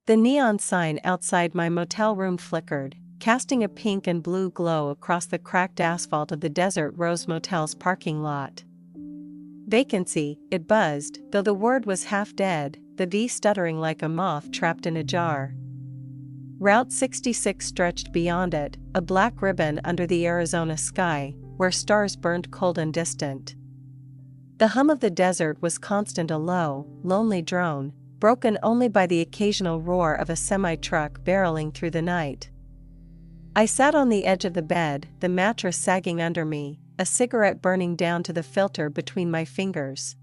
The neon sign outside my motel room flickered, casting a pink and blue glow across the cracked asphalt of the Desert Rose Motel's parking lot. Vacancy, it buzzed, though the word was half dead, the V stuttering like a moth trapped in a jar. Route 66 stretched beyond it, a black ribbon under the Arizona sky, where stars burned cold and distant. The hum of the desert was constant, a low, lonely drone, broken only by the occasional roar of a semi-truck barreling through the night. I sat on the edge of the bed, the mattress sagging under me, a cigarette burning down to the filter between my fingers.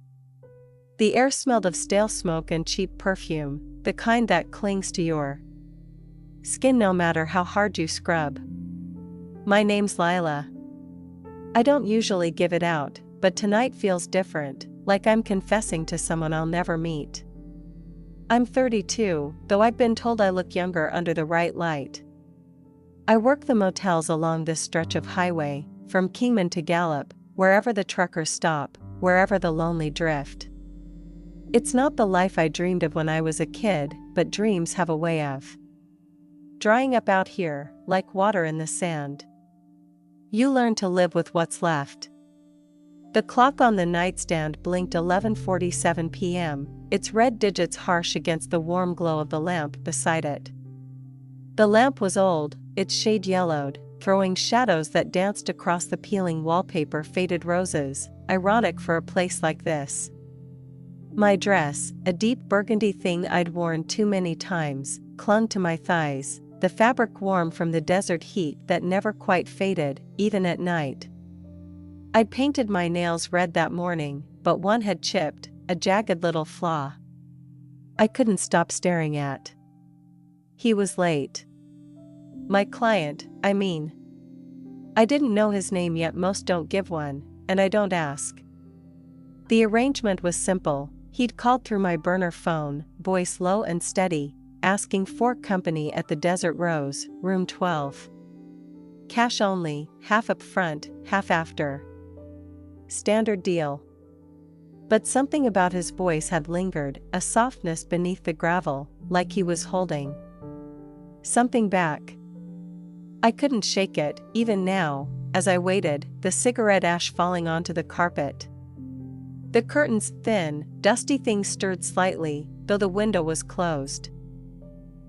The air smelled of stale smoke and cheap perfume, the kind that clings to your skin no matter how hard you scrub. My name's Lila. I don't usually give it out, but tonight feels different, like I'm confessing to someone I'll never meet. I'm 32, though I've been told I look younger under the right light. I work the motels along this stretch of highway, from Kingman to Gallup, wherever the truckers stop, wherever the lonely drift. It's not the life I dreamed of when I was a kid, but dreams have a way of drying up out here, like water in the sand. You learn to live with what's left. The clock on the nightstand blinked 11:47 p.m., its red digits harsh against the warm glow of the lamp beside it. The lamp was old, its shade yellowed, throwing shadows that danced across the peeling wallpaper. Faded roses, ironic for a place like this. My dress, a deep burgundy thing I'd worn too many times, clung to my thighs, the fabric warm from the desert heat that never quite faded, even at night. I'd painted my nails red that morning, but one had chipped, a jagged little flaw I couldn't stop staring at. He was late. My client, I mean. I didn't know his name yet. Most don't give one, and I don't ask. The arrangement was simple. He'd called through my burner phone, voice low and steady, asking for company at the Desert Rose, room 12. Cash only, half up front, half after. Standard deal. But something about his voice had lingered, a softness beneath the gravel, like he was holding something back. I couldn't shake it, even now, as I waited, the cigarette ash falling onto the carpet. The curtains, thin, dusty things stirred slightly, though the window was closed.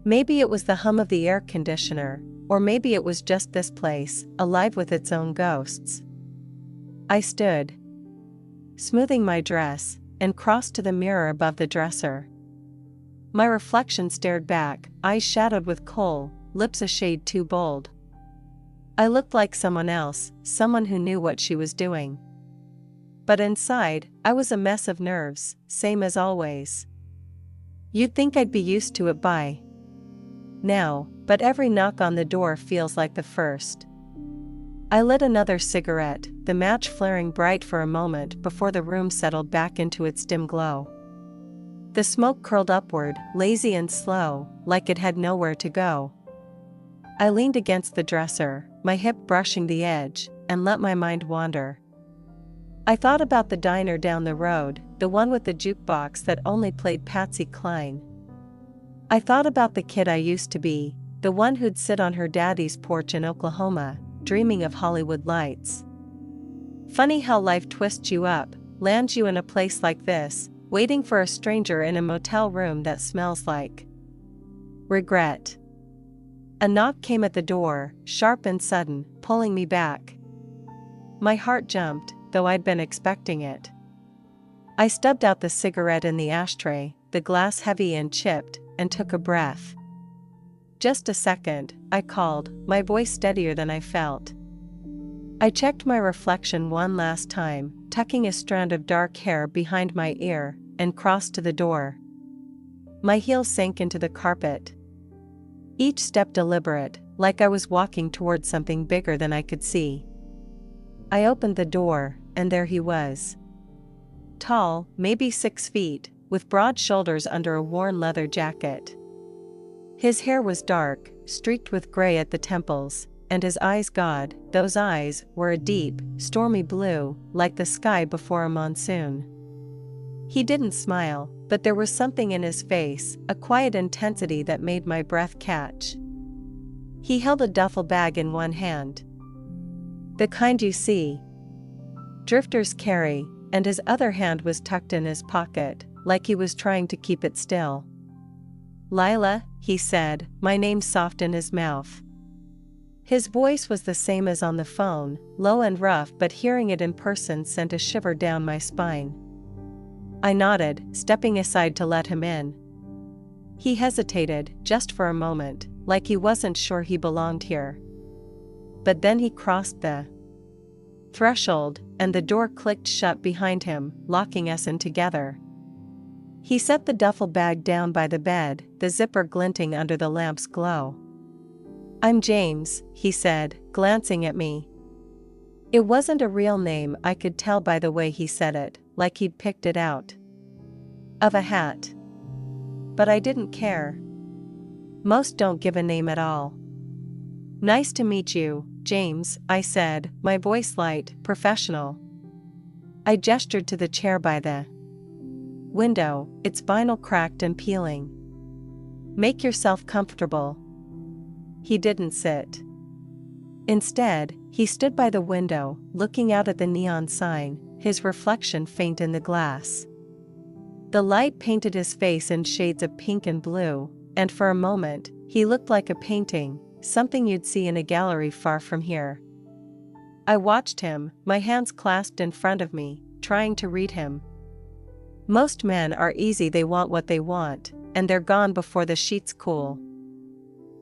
Maybe it was the hum of the air conditioner, or maybe it was just this place, alive with its own ghosts. I stood, smoothing my dress, and crossed to the mirror above the dresser. My reflection stared back, eyes shadowed with kohl, lips a shade too bold. I looked like someone else, someone who knew what she was doing. But inside, I was a mess of nerves, same as always. You'd think I'd be used to it by now, but every knock on the door feels like the first. I lit another cigarette, the match flaring bright for a moment before the room settled back into its dim glow. The smoke curled upward, lazy and slow, like it had nowhere to go. I leaned against the dresser, my hip brushing the edge, and let my mind wander. I thought about the diner down the road, the one with the jukebox that only played Patsy Cline. I thought about the kid I used to be, the one who'd sit on her daddy's porch in Oklahoma, dreaming of Hollywood lights. Funny how life twists you up, lands you in a place like this, waiting for a stranger in a motel room that smells like regret. A knock came at the door, sharp and sudden, pulling me back. My heart jumped, though I'd been expecting it. I stubbed out the cigarette in the ashtray, the glass heavy and chipped, and took a breath. Just a second, I called, my voice steadier than I felt. I checked my reflection one last time, tucking a strand of dark hair behind my ear, and crossed to the door. My heels sank into the carpet. Each step deliberate, like I was walking toward something bigger than I could see. I opened the door, and there he was. Tall, maybe 6 feet, with broad shoulders under a worn leather jacket. His hair was dark, streaked with gray at the temples, and his eyes, God, those eyes, were a deep, stormy blue, like the sky before a monsoon. He didn't smile, but there was something in his face, a quiet intensity that made my breath catch. He held a duffel bag in one hand. The kind you see drifters carry, and his other hand was tucked in his pocket, like he was trying to keep it still. "Lila," he said, my name soft in his mouth. His voice was the same as on the phone, low and rough, but hearing it in person sent a shiver down my spine. I nodded, stepping aside to let him in. He hesitated, just for a moment, like he wasn't sure he belonged here. But then he crossed the threshold, and the door clicked shut behind him, locking us in together. He set the duffel bag down by the bed, the zipper glinting under the lamp's glow. "I'm James," he said, glancing at me. It wasn't a real name, I could tell by the way he said it, like he'd picked it out of a hat. But I didn't care. Most don't give a name at all. "Nice to meet you, James," I said, my voice light, professional. I gestured to the chair by the window, its vinyl cracked and peeling. "Make yourself comfortable." He didn't sit. Instead, he stood by the window, looking out at the neon sign, his reflection faint in the glass. The light painted his face in shades of pink and blue, and for a moment, he looked like a painting, something you'd see in a gallery far from here. I watched him, my hands clasped in front of me, trying to read him. Most men are easy, they want what they want, and they're gone before the sheets cool.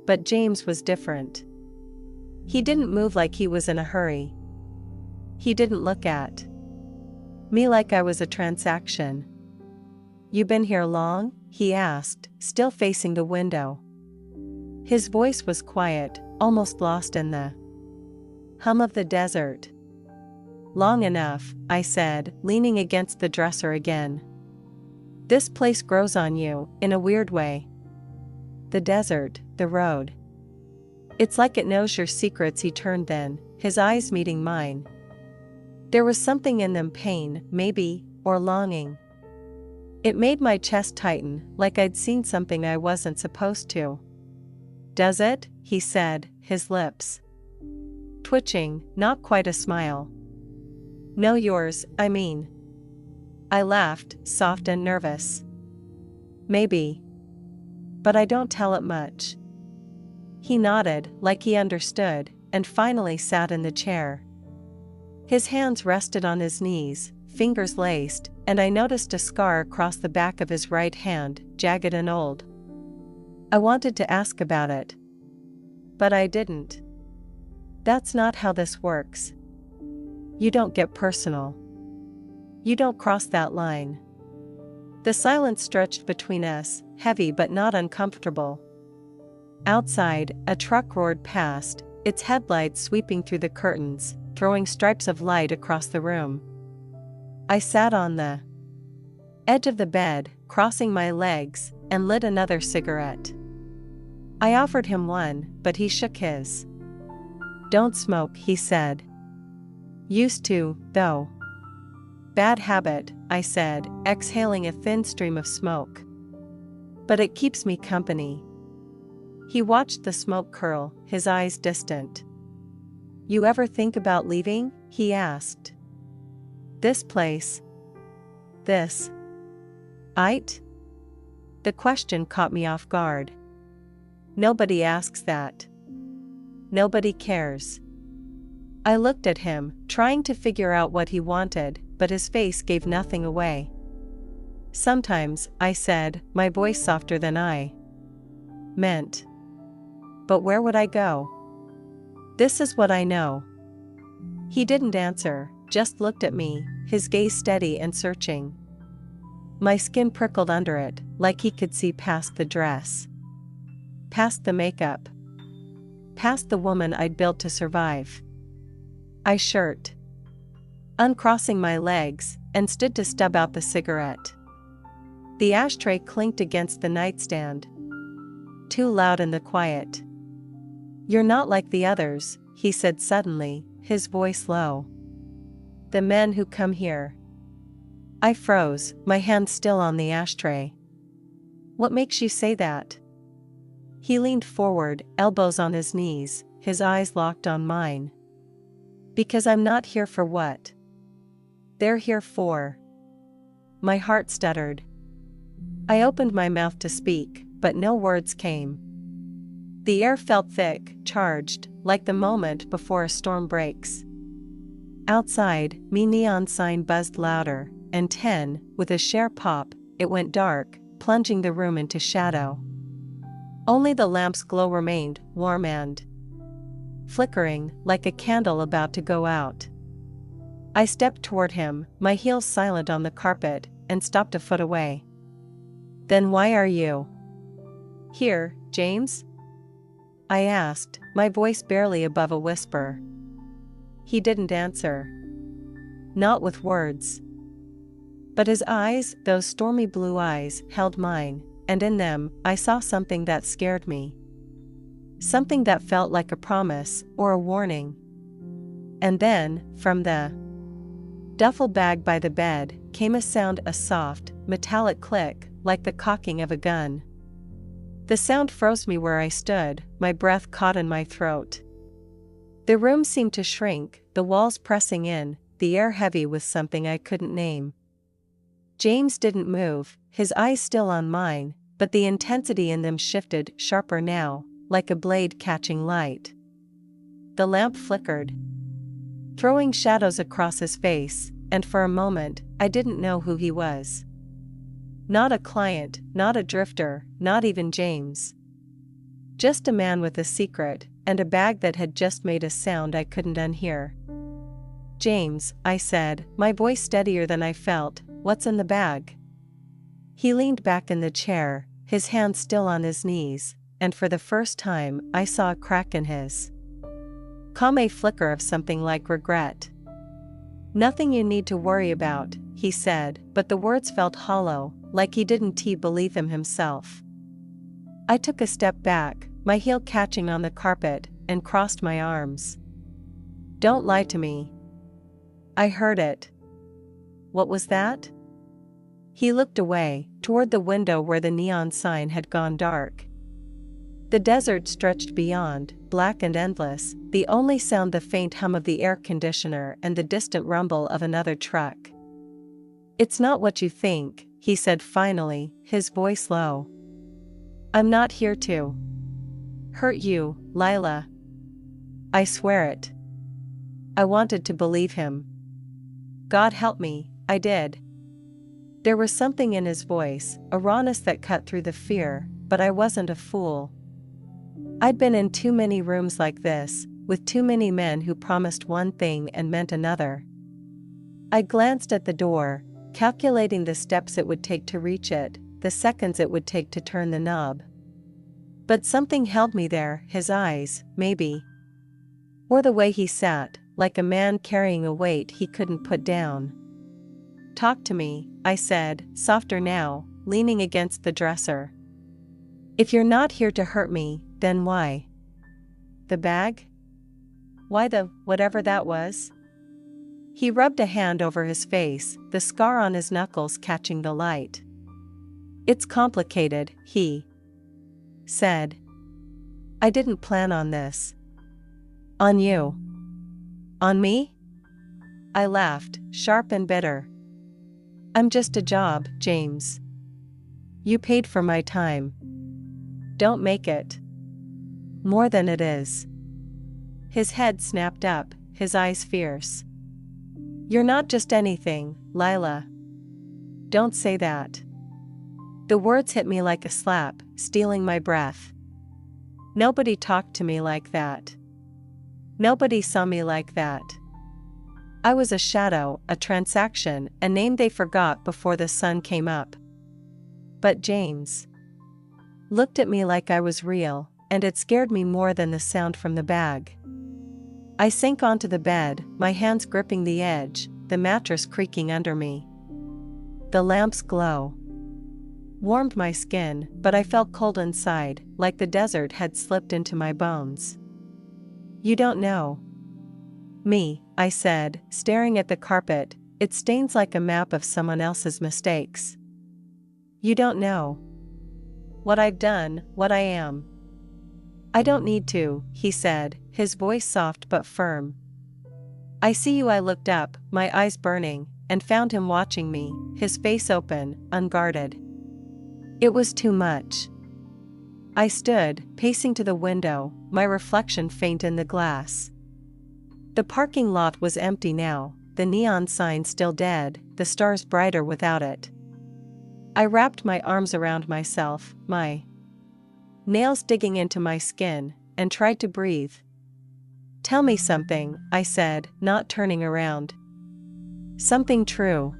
But James was different. He didn't move like he was in a hurry. He didn't look at me like I was a transaction. "You been here long?" he asked, still facing the window. His voice was quiet, almost lost in the hum of the desert. "Long enough," I said, leaning against the dresser again. "This place grows on you, in a weird way. The desert, the road. It's like it knows your secrets." He turned then, his eyes meeting mine. There was something in them, pain, maybe, or longing. It made my chest tighten, like I'd seen something I wasn't supposed to. "Does it?" he said, his lips twitching, not quite a smile. "No, yours, I mean." I laughed, soft and nervous. "Maybe. But I don't tell it much." He nodded, like he understood, and finally sat in the chair. His hands rested on his knees, fingers laced, and I noticed a scar across the back of his right hand, jagged and old. I wanted to ask about it. But I didn't. That's not how this works. You don't get personal. You don't cross that line. The silence stretched between us, heavy but not uncomfortable. Outside, a truck roared past, its headlights sweeping through the curtains, throwing stripes of light across the room. I sat on the edge of the bed, crossing my legs, and lit another cigarette. I offered him one, but he shook his. "Don't smoke," he said. "Used to, though." "Bad habit," I said, exhaling a thin stream of smoke. "But it keeps me company." He watched the smoke curl, his eyes distant. "You ever think about leaving?" he asked. "This place? This? It?" The question caught me off guard. Nobody asks that. Nobody cares. I looked at him, trying to figure out what he wanted, but his face gave nothing away. "Sometimes," I said, my voice softer than I meant. "But where would I go? This is what I know." He didn't answer, just looked at me, his gaze steady and searching. My skin prickled under it, like he could see past the dress. Past the makeup. Past the woman I'd built to survive. I shirt. Uncrossing my legs, and stood to stub out the cigarette. The ashtray clinked against the nightstand. Too loud in the quiet. "You're not like the others," he said suddenly, his voice low. "The men who come here. I froze, my hand still on the ashtray. What makes you say that? He leaned forward, elbows on his knees, his eyes locked on mine. Because I'm not here for what they're here for. My heart stuttered. I opened my mouth to speak, but no words came. The air felt thick, charged, like the moment before a storm breaks. Outside, my neon sign buzzed louder, and 10, with a sheer pop, it went dark, plunging the room into shadow. Only the lamp's glow remained, warm and flickering, like a candle about to go out. I stepped toward him, my heels silent on the carpet, and stopped a foot away. Then why are you here, James? I asked, my voice barely above a whisper. He didn't answer. Not with words. But his eyes, those stormy blue eyes, held mine, and in them, I saw something that scared me. Something that felt like a promise, or a warning. And then, from the duffel bag by the bed, came a sound, a soft, metallic click, like the cocking of a gun. The sound froze me where I stood, my breath caught in my throat. The room seemed to shrink, the walls pressing in, the air heavy with something I couldn't name. James didn't move, his eyes still on mine, but the intensity in them shifted, sharper now, like a blade catching light. The lamp flickered, throwing shadows across his face, and for a moment, I didn't know who he was. Not a client, not a drifter, not even James. Just a man with a secret, and a bag that had just made a sound I couldn't unhear. James, I said, my voice steadier than I felt, what's in the bag? He leaned back in the chair, his hands still on his knees, and for the first time I saw a crack in his calm, a flicker of something like regret. Nothing you need to worry about, he said, but the words felt hollow, like he didn't believe them himself. I took a step back, my heel catching on the carpet, and crossed my arms. Don't lie to me. I heard it. What was that? He looked away, toward the window where the neon sign had gone dark. The desert stretched beyond, black and endless, the only sound the faint hum of the air conditioner and the distant rumble of another truck. It's not what you think, he said finally, his voice low. I'm not here to hurt you, Lila. I swear it. I wanted to believe him. God help me, I did. There was something in his voice, a rawness that cut through the fear, but I wasn't a fool. I'd been in too many rooms like this, with too many men who promised one thing and meant another. I glanced at the door, calculating the steps it would take to reach it, the seconds it would take to turn the knob. But something held me there, his eyes, maybe. Or the way he sat, like a man carrying a weight he couldn't put down. Talk to me, I said, softer now, leaning against the dresser. If you're not here to hurt me, then why? The bag? Why the whatever that was? He rubbed a hand over his face, the scar on his knuckles catching the light. It's complicated, he said. I didn't plan on this. On you. On me? I laughed, sharp and bitter. I'm just a job, James. You paid for my time. Don't make it more than it is. His head snapped up, his eyes fierce. You're not just anything, Lila. Don't say that. The words hit me like a slap, stealing my breath. Nobody talked to me like that. Nobody saw me like that. I was a shadow, a transaction, a name they forgot before the sun came up. But James looked at me like I was real, and it scared me more than the sound from the bag. I sank onto the bed, my hands gripping the edge, the mattress creaking under me. The lamp's glow warmed my skin, but I felt cold inside, like the desert had slipped into my bones. You don't know me, I said, staring at the carpet, it stains like a map of someone else's mistakes. You don't know what I've done, what I am. I don't need to, he said, his voice soft but firm. I see you. I looked up, my eyes burning, and found him watching me, his face open, unguarded. It was too much. I stood, pacing to the window, my reflection faint in the glass. The parking lot was empty now, the neon sign still dead, the stars brighter without it. I wrapped my arms around myself, my nails digging into my skin, and tried to breathe. Tell me something, I said, not turning around. Something true.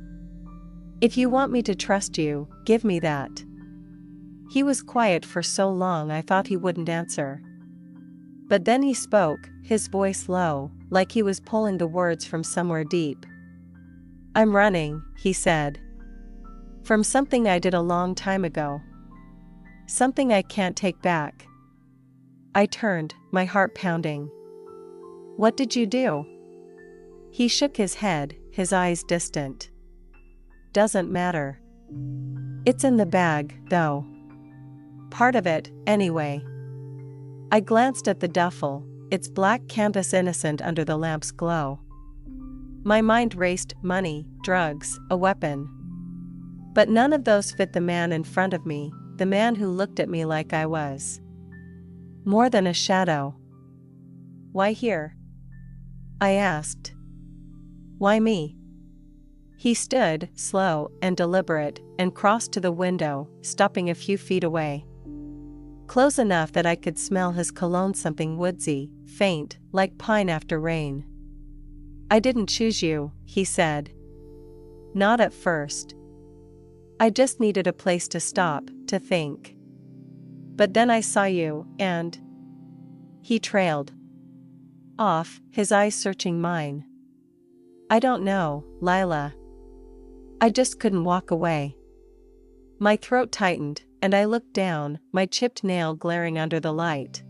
If you want me to trust you, give me that. He was quiet for so long I thought he wouldn't answer. But then he spoke, his voice low, like he was pulling the words from somewhere deep. I'm running, he said. From something I did a long time ago. Something I can't take back. I turned, my heart pounding. What did you do? He shook his head, his eyes distant. Doesn't matter. It's in the bag, though. Part of it, anyway. I glanced at the duffel, its black canvas innocent under the lamp's glow. My mind raced money, drugs, a weapon. But none of those fit the man in front of me, the man who looked at me like I was more than a shadow. Why here? I asked. Why me? He stood, slow and deliberate, and crossed to the window, stopping a few feet away. Close enough that I could smell his cologne, something woodsy, faint, like pine after rain. I didn't choose you, he said. Not at first. I just needed a place to stop, to think. But then I saw you, and... He trailed off, his eyes searching mine. I don't know, Lila. I just couldn't walk away. My throat tightened, and I looked down, my chipped nail glaring under the light.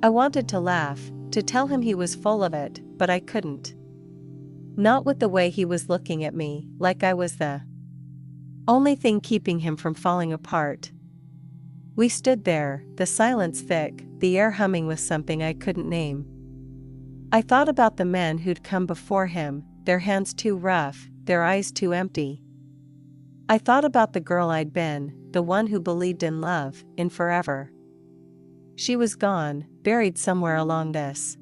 I wanted to laugh, to tell him he was full of it, but I couldn't. Not with the way he was looking at me, like I was the only thing keeping him from falling apart. We stood there, the silence thick, the air humming with something I couldn't name. I thought about the men who'd come before him, their hands too rough, their eyes too empty. I thought about the girl I'd been, the one who believed in love, in forever. She was gone, buried somewhere along this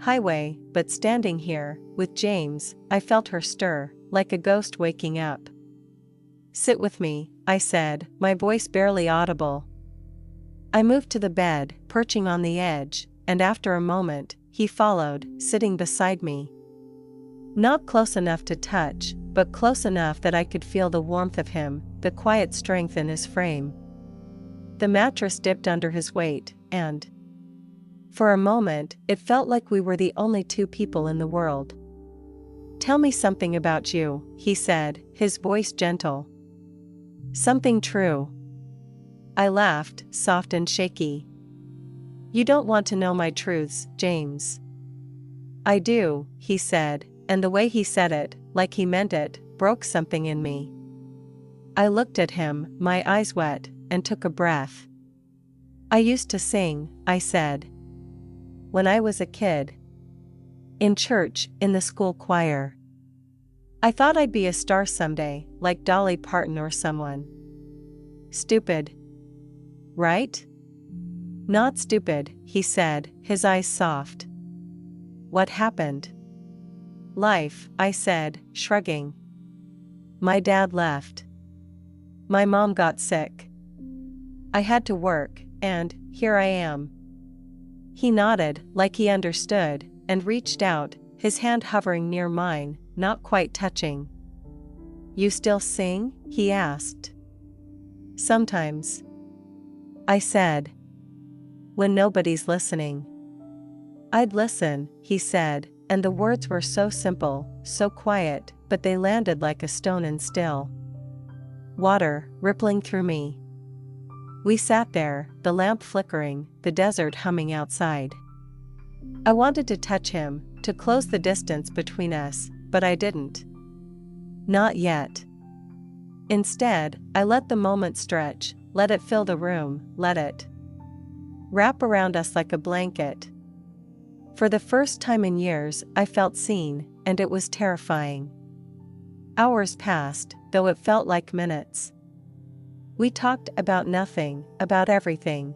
highway, but standing here, with James, I felt her stir, like a ghost waking up. Sit with me, I said, my voice barely audible. I moved to the bed, perching on the edge, and after a moment, he followed, sitting beside me. Not close enough to touch, but close enough that I could feel the warmth of him, the quiet strength in his frame. The mattress dipped under his weight, and for a moment, it felt like we were the only two people in the world. Tell me something about you, he said, his voice gentle. Something true. I laughed, soft and shaky. You don't want to know my truths, James. I do, he said, and the way he said it, like he meant it, broke something in me. I looked at him, my eyes wet, and took a breath. I used to sing, I said. When I was a kid. In church, in the school choir. I thought I'd be a star someday, like Dolly Parton or someone. Stupid. Right? Not stupid, he said, his eyes soft. What happened? Life, I said, shrugging. My dad left. My mom got sick. I had to work, and here I am. He nodded, like he understood, and reached out, his hand hovering near mine, not quite touching. You still sing? He asked. Sometimes. I said. When nobody's listening. I'd listen, he said, and the words were so simple, so quiet, but they landed like a stone and still. Water, rippling through me. We sat there, the lamp flickering, the desert humming outside. I wanted to touch him, to close the distance between us, but I didn't. Not yet. Instead, I let the moment stretch, let it fill the room, let it wrap around us like a blanket. For the first time in years, I felt seen, and it was terrifying. Hours passed, though it felt like minutes. We talked about nothing, about everything.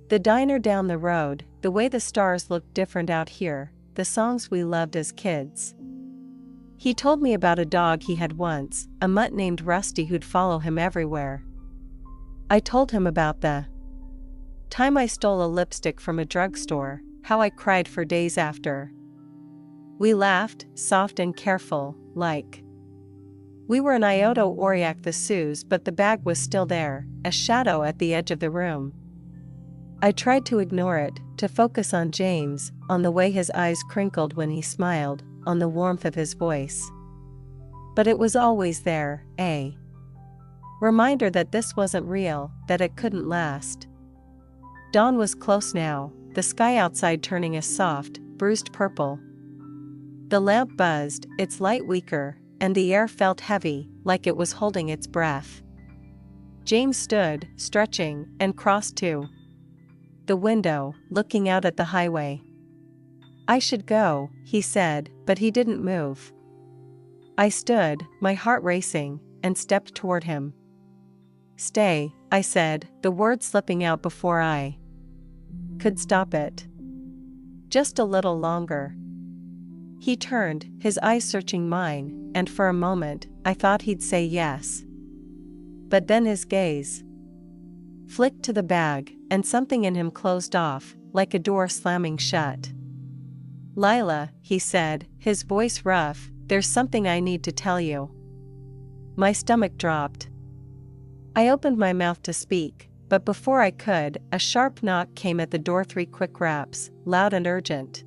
The diner down the road, the way the stars looked different out here, the songs we loved as kids. He told me about a dog he had once, a mutt named Rusty who'd follow him everywhere. I told him about the time I stole a lipstick from a drugstore, how I cried for days after. We laughed, soft and careful, like we were an Iota Aurillac the Sioux, but the bag was still there, a shadow at the edge of the room. I tried to ignore it, to focus on James, on the way his eyes crinkled when he smiled, on the warmth of his voice. But it was always there, a reminder that this wasn't real, that it couldn't last. Dawn was close now, the sky outside turning a soft, bruised purple. The lamp buzzed, its light weaker, and the air felt heavy, like it was holding its breath. James stood, stretching, and crossed to the window, looking out at the highway. I should go, he said, but he didn't move. I stood, my heart racing, and stepped toward him. Stay, I said, the word slipping out before I could stop it. Just a little longer. He turned, his eyes searching mine, and for a moment, I thought he'd say yes. But then his gaze flicked to the bag, and something in him closed off, like a door slamming shut. Lila, he said, his voice rough, there's something I need to tell you. My stomach dropped. I opened my mouth to speak, but before I could, a sharp knock came at the door, 3 quick raps, loud and urgent.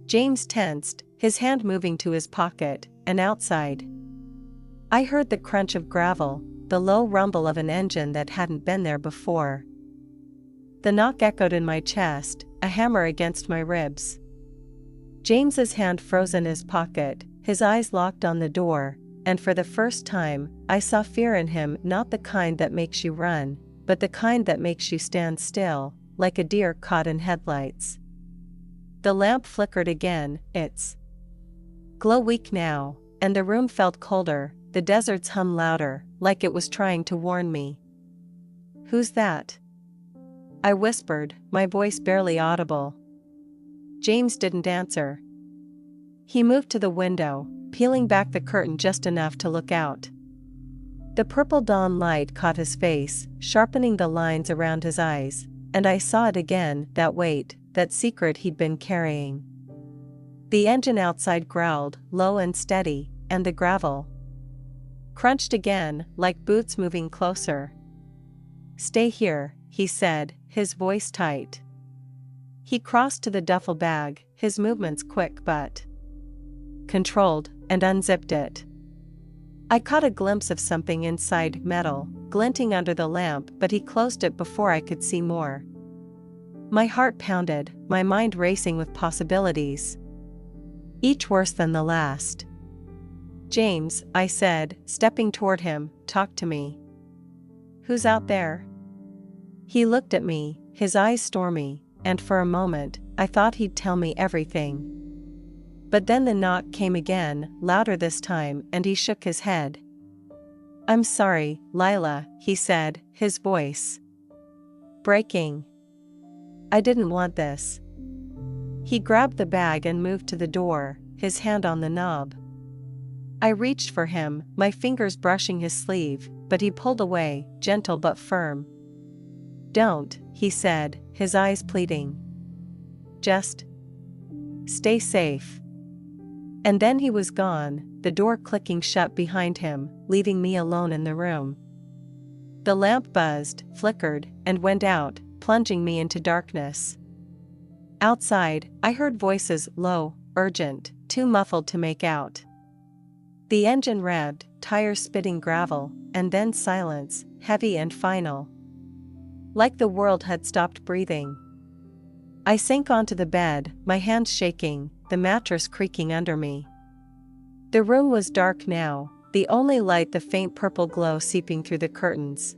James tensed, his hand moving to his pocket, and outside I heard the crunch of gravel, the low rumble of an engine that hadn't been there before. The knock echoed in my chest, a hammer against my ribs. James's hand froze in his pocket, his eyes locked on the door, and for the first time, I saw fear in him, not the kind that makes you run, but the kind that makes you stand still, like a deer caught in headlights. The lamp flickered again, its glow weak now, and the room felt colder, the desert's hum louder, like it was trying to warn me. Who's that? I whispered, my voice barely audible. James didn't answer. He moved to the window, peeling back the curtain just enough to look out. The purple dawn light caught his face, sharpening the lines around his eyes, and I saw it again, that weight, that secret he'd been carrying. The engine outside growled, low and steady, and the gravel crunched again, like boots moving closer. Stay here, he said, his voice tight. He crossed to the duffel bag, his movements quick but controlled, and unzipped it. I caught a glimpse of something inside, metal, glinting under the lamp, but he closed it before I could see more. My heart pounded, my mind racing with possibilities, each worse than the last. James, I said, stepping toward him, talk to me. Who's out there? He looked at me, his eyes stormy, and for a moment, I thought he'd tell me everything. But then the knock came again, louder this time, and he shook his head. I'm sorry, Lila, he said, his voice breaking. I didn't want this. He grabbed the bag and moved to the door, his hand on the knob. I reached for him, my fingers brushing his sleeve, but he pulled away, gentle but firm. Don't, he said, his eyes pleading. Just stay safe. And then he was gone, the door clicking shut behind him, leaving me alone in the room. The lamp buzzed, flickered, and went out, plunging me into darkness. Outside, I heard voices, low, urgent, too muffled to make out. The engine revved, tires spitting gravel, and then silence, heavy and final. Like the world had stopped breathing. I sank onto the bed, my hands shaking, the mattress creaking under me. The room was dark now, the only light the faint purple glow seeping through the curtains.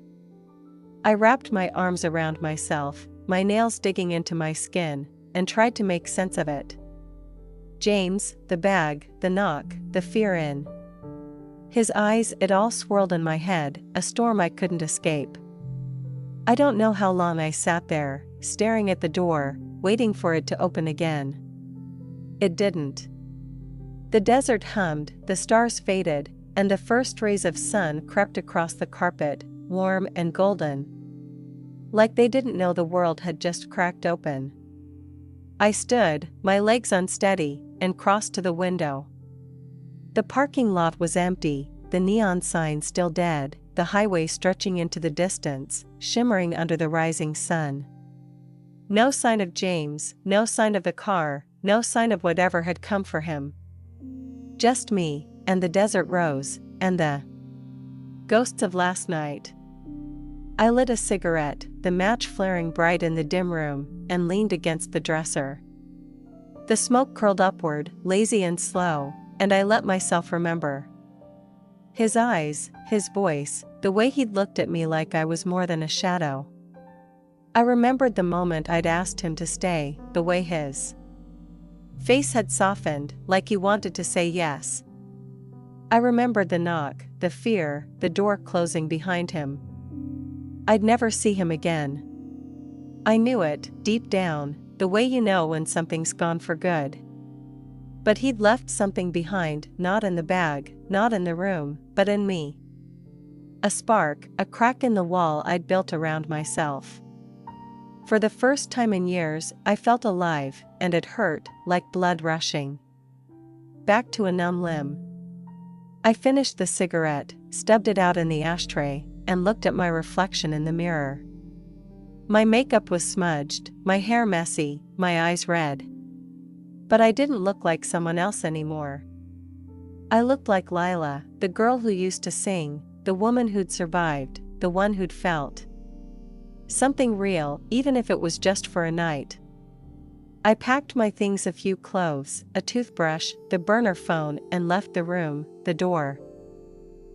I wrapped my arms around myself, my nails digging into my skin, and tried to make sense of it. James, the bag, the knock, the fear in his eyes, it all swirled in my head, a storm I couldn't escape. I don't know how long I sat there, staring at the door, waiting for it to open again. It didn't. The desert hummed, the stars faded, and the first rays of sun crept across the carpet, warm and golden. Like they didn't know the world had just cracked open. I stood, my legs unsteady, and crossed to the window. The parking lot was empty, the neon sign still dead, the highway stretching into the distance, shimmering under the rising sun. No sign of James, no sign of the car, no sign of whatever had come for him. Just me, and the desert rose, and the ghosts of last night. I lit a cigarette, the match flaring bright in the dim room, and leaned against the dresser. The smoke curled upward, lazy and slow, and I let myself remember. His eyes, his voice, the way he'd looked at me like I was more than a shadow. I remembered the moment I'd asked him to stay, the way his face had softened, like he wanted to say yes. I remembered the knock, the fear, the door closing behind him. I'd never see him again. I knew it, deep down, the way you know when something's gone for good. But he'd left something behind, not in the bag, not in the room, but in me. A spark, a crack in the wall I'd built around myself. For the first time in years, I felt alive, and it hurt, like blood rushing back to a numb limb. I finished the cigarette, stubbed it out in the ashtray, and looked at my reflection in the mirror. My makeup was smudged, my hair messy, my eyes red. But I didn't look like someone else anymore. I looked like Lila, the girl who used to sing, the woman who'd survived, the one who'd felt something real, even if it was just for a night. I packed my things, a few clothes, a toothbrush, the burner phone, and left the room, the door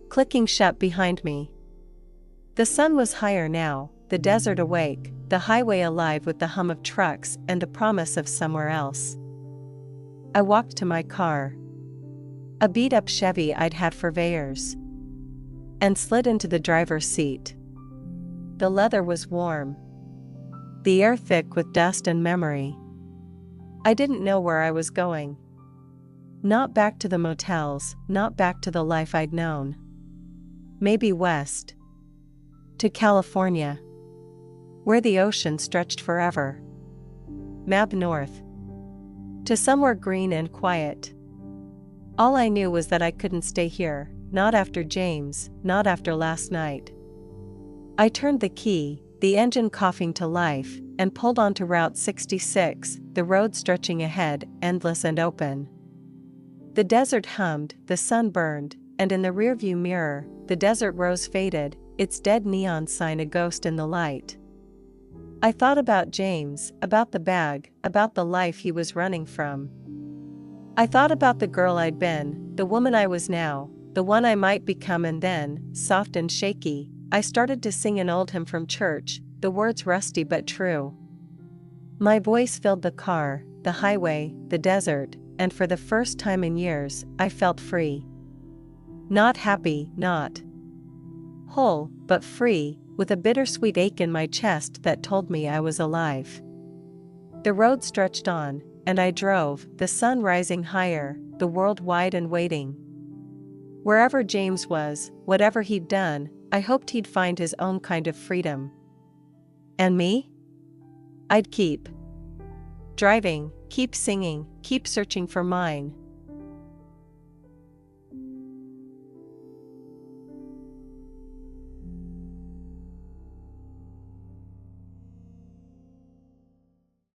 clicking shut behind me. The sun was higher now, the desert awake, the highway alive with the hum of trucks and the promise of somewhere else. I walked to my car, a beat-up Chevy I'd had for years, and slid into the driver's seat. The leather was warm, the air thick with dust and memory. I didn't know where I was going. Not back to the motels, not back to the life I'd known. Maybe west. To California, where the ocean stretched forever. Map north. To somewhere green and quiet. All I knew was that I couldn't stay here, not after James, not after last night. I turned the key, the engine coughing to life, and pulled onto Route 66, the road stretching ahead, endless and open. The desert hummed, the sun burned, and in the rearview mirror, the desert rose faded, its dead neon sign a ghost in the light. I thought about James, about the bag, about the life he was running from. I thought about the girl I'd been, the woman I was now, the one I might become, and then, soft and shaky, I started to sing an old hymn from church, the words rusty but true. My voice filled the car, the highway, the desert, and for the first time in years, I felt free. Not happy, not whole, but free, with a bittersweet ache in my chest that told me I was alive. The road stretched on, and I drove, the sun rising higher, the world wide and waiting. Wherever James was, whatever he'd done, I hoped he'd find his own kind of freedom. And me? I'd keep driving, keep singing, keep searching for mine.